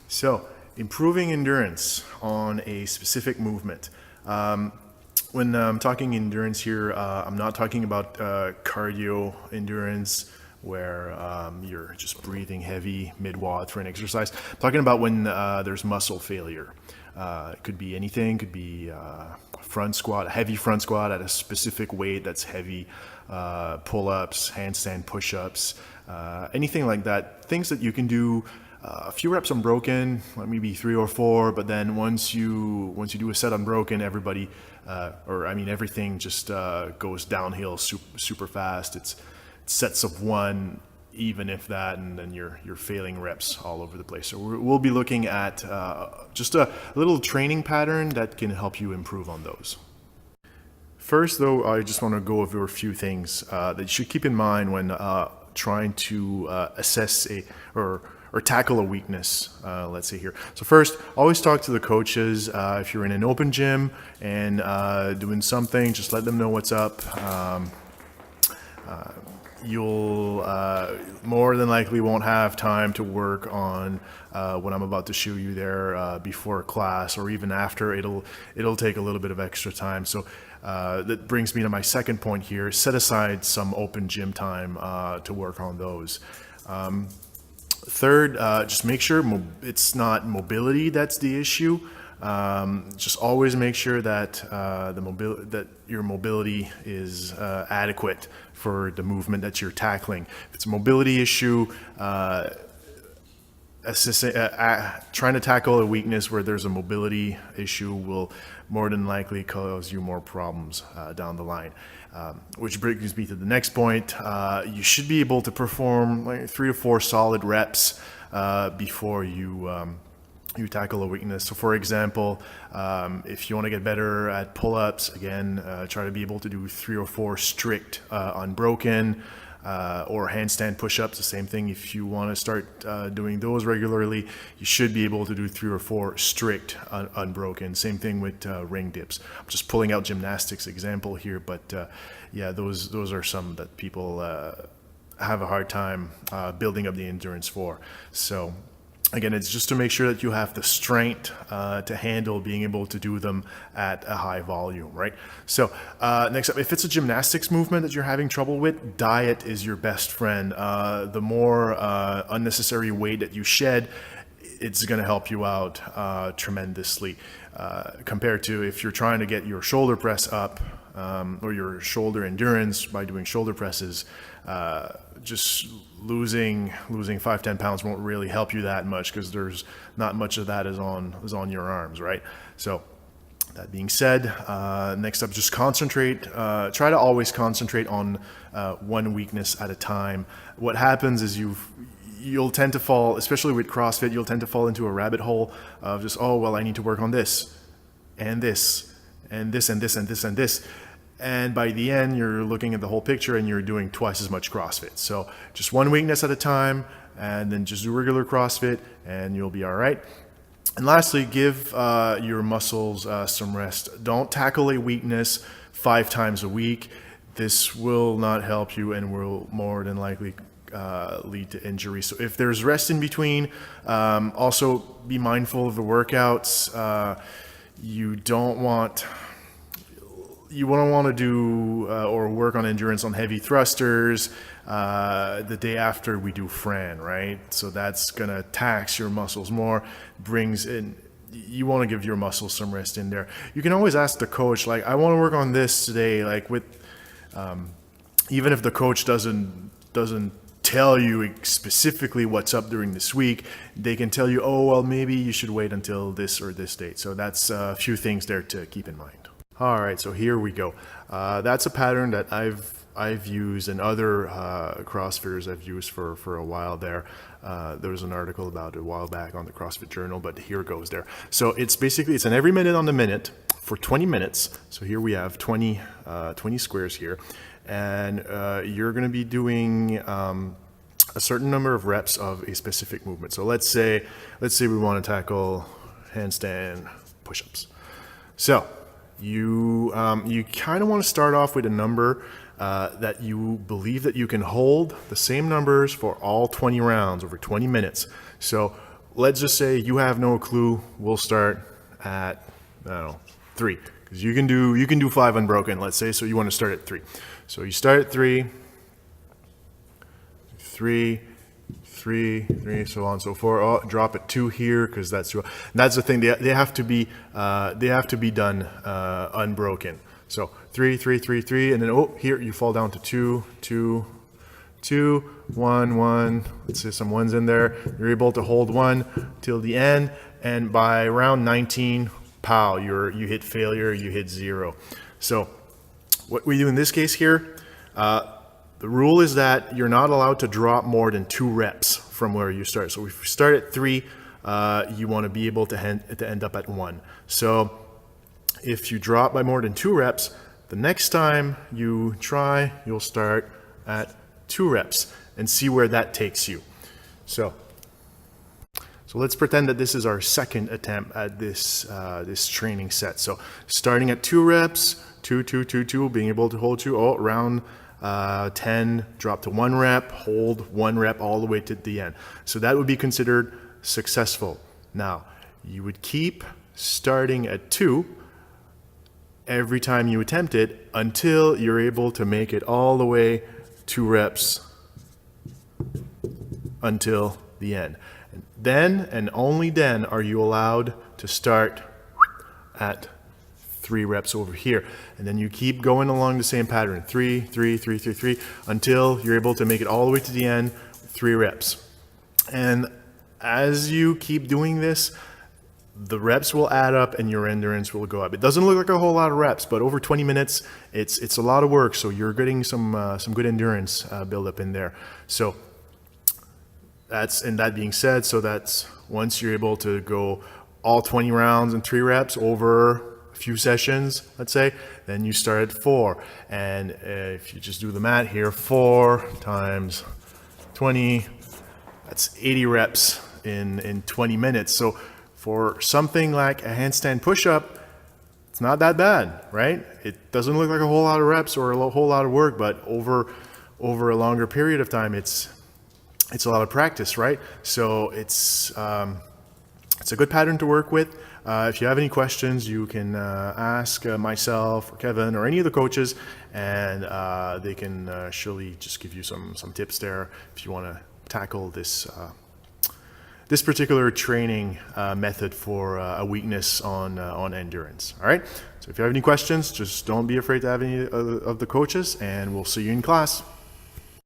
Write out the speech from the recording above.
So, improving endurance on a specific movement. When I'm talking endurance here, I'm not talking about cardio endurance where you're just breathing heavy mid-watt for an exercise. I'm talking about when there's muscle failure. It could be anything, could be front squat, a heavy front squat at a specific weight that's heavy, pull-ups, handstand push-ups, anything like that. Things that you can do a few reps unbroken, like maybe 3 or 4, but then once you do a set unbroken, everything just goes downhill super fast. It's sets of one, even if that, and then you're failing reps all over the place. So we'll be looking at just a little training pattern that can help you improve on those. First, though, I just want to go over a few things that you should keep in mind when trying to assess or tackle a weakness, let's say here. So first, always talk to the coaches. If you're in an open gym and doing something, just let them know what's up. You'll more than likely won't have time to work on what I'm about to show you there before class or even after. It'll take a little bit of extra time. So that brings me to my second point here. Set aside some open gym time to work on those. Third, just make sure it's not mobility that's the issue. Just always make sure that that your mobility is adequate for the movement that you're tackling. If it's a mobility issue, trying to tackle a weakness where there's a mobility issue will more than likely cause you more problems down the line. Which brings me to the next point. You should be able to perform like 3 to 4 solid reps before you tackle a weakness. So for example, if you want to get better at pull-ups, again, try to be able to do 3 or 4 strict unbroken, or handstand push-ups, the same thing. If you want to start doing those regularly, you should be able to do 3 or 4 strict unbroken. Same thing with ring dips. I'm just pulling out gymnastics example here, but yeah, those are some that people have a hard time building up the endurance for. So again, it's just to make sure that you have the strength to handle being able to do them at a high volume, right? So next up, if it's a gymnastics movement that you're having trouble with, diet is your best friend. The more unnecessary weight that you shed, it's going to help you out tremendously compared to if you're trying to get your shoulder press up or your shoulder endurance by doing shoulder presses. Just losing 5-10 pounds won't really help you that much because there's not much of that is on your arms, right? So that being said, next up, just concentrate. Try to always concentrate on one weakness at a time. What happens is you'll tend to fall, especially with CrossFit, you'll tend to fall into a rabbit hole of just, oh, well, I need to work on this and this and this and this and this and this. And by the end, you're looking at the whole picture and you're doing twice as much CrossFit. So just one weakness at a time, and then just do regular CrossFit and you'll be all right. And lastly, give your muscles some rest. Don't tackle a weakness 5 times a week. This will not help you and will more than likely lead to injury. So if there's rest in between, also be mindful of the workouts. You don't want to do or work on endurance on heavy thrusters the day after we do Fran, right? So that's going to tax your muscles more, you want to give your muscles some rest in there. You can always ask the coach, like, I want to work on this today, like even if the coach doesn't tell you specifically what's up during this week, they can tell you, oh, well, maybe you should wait until this or this date. So that's a few things there to keep in mind. All right, so here we go. That's a pattern that I've used and other CrossFitters I've used for a while there. There was an article about it a while back on the CrossFit Journal, but here goes there. So it's an every minute on the minute for 20 minutes. So here we have 20 squares here. And you're going to be doing a certain number of reps of a specific movement. So let's say we want to tackle handstand push-ups. So you kind of want to start off with a number that you believe that you can hold the same numbers for all 20 rounds over 20 minutes. So let's just say you have no clue. We'll start at, I don't know, 3, because you can do 5 unbroken, let's say, so you want to start at 3. So you start at 3, 3, 3, 3, so on and so forth. Oh, drop it 2 here, because that's 2. And that's the thing. They have to be done unbroken. So 3, 3, 3, 3, and then here you fall down to 2, 2, 2, 1, 1. Let's say some 1s in there. You're able to hold 1 till the end, and by round 19, pow, you hit failure. You hit 0. So what we do in this case here. The rule is that you're not allowed to drop more than 2 reps from where you start. So if you start at 3, you want to be able to end up at 1. So if you drop by more than 2 reps, the next time you try, you'll start at 2 reps and see where that takes you. So let's pretend that this is our second attempt at this training set. So starting at 2 reps, 2, 2, 2, 2, being able to hold 2, round 10, drop to 1 rep, hold 1 rep all the way to the end. So that would be considered successful. Now, you would keep starting at 2 every time you attempt it until you're able to make it all the way 2 reps until the end. Then and only then are you allowed to start at 3 reps over here, and then you keep going along the same pattern, 3, 3, 3, 3, 3, until you're able to make it all the way to the end, 3 reps. And as you keep doing this, the reps will add up and your endurance will go up. It doesn't look like a whole lot of reps, but over 20 minutes, it's a lot of work. So you're getting some good endurance build up in there. So that being said, so that's once you're able to go all 20 rounds and 3 reps over a few sessions, let's say, then you start at 4. And if you just do the math here, 4 times 20, that's 80 reps in 20 minutes. So for something like a handstand push-up, it's not that bad, right? It doesn't look like a whole lot of reps or a whole lot of work, but over a longer period of time, it's a lot of practice, right? So it's a good pattern to work with. If you have any questions, you can ask myself or Kevin or any of the coaches, and they can surely just give you some tips there if you want to tackle this particular training method for a weakness on endurance. All right. So if you have any questions, just don't be afraid to have any of the coaches, and we'll see you in class.